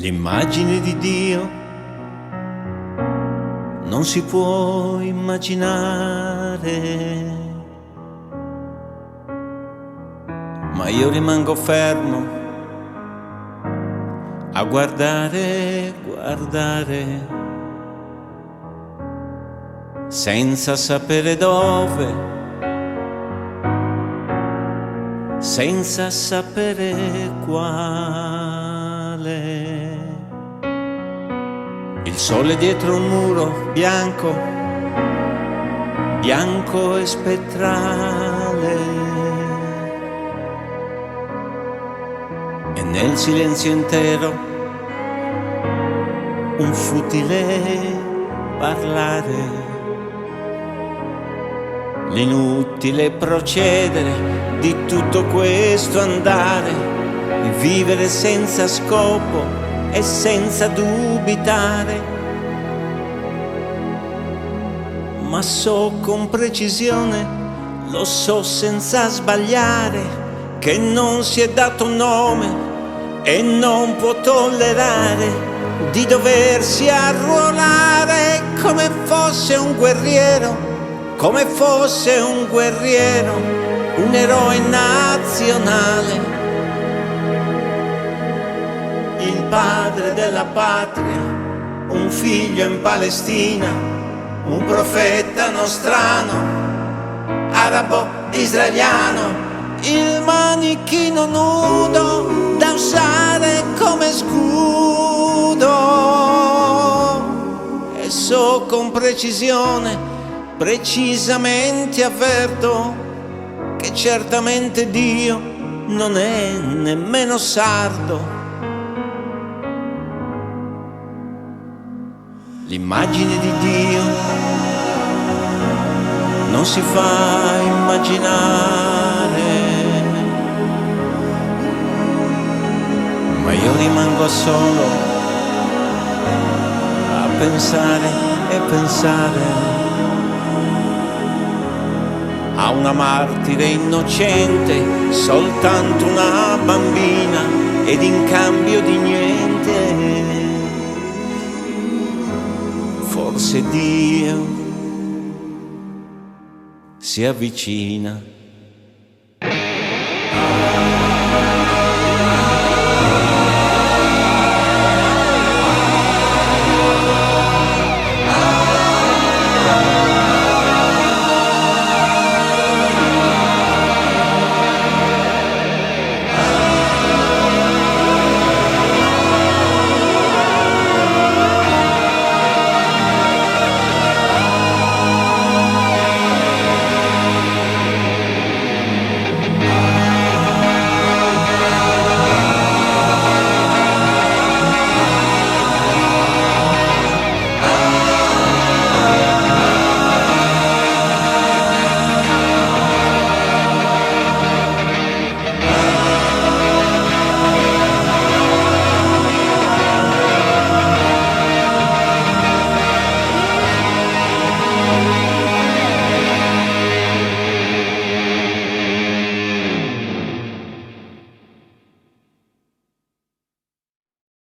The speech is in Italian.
L'immagine di Dio non si può immaginare, ma io rimango fermo a guardare, senza sapere dove, senza sapere quale. Il sole dietro un muro bianco, bianco e spettrale, e nel silenzio intero un futile parlare, l'inutile procedere di tutto questo andare, vivere senza scopo e senza dubitare, ma so con precisione, lo so senza sbagliare, che non si è dato un nome e non può tollerare di doversi arruolare come fosse un guerriero, come fosse un guerriero, un eroe nazionale. Il padre della patria, un figlio in Palestina, un profeta nostrano, arabo, israeliano, il manichino nudo da usare come scudo. E so con precisione, precisamente avverto, che certamente Dio non è nemmeno sardo. L'immagine di Dio non si fa immaginare, ma io rimango solo a pensare e pensare a una martire innocente, soltanto una bambina, ed in cambio di niente forse Dio si avvicina.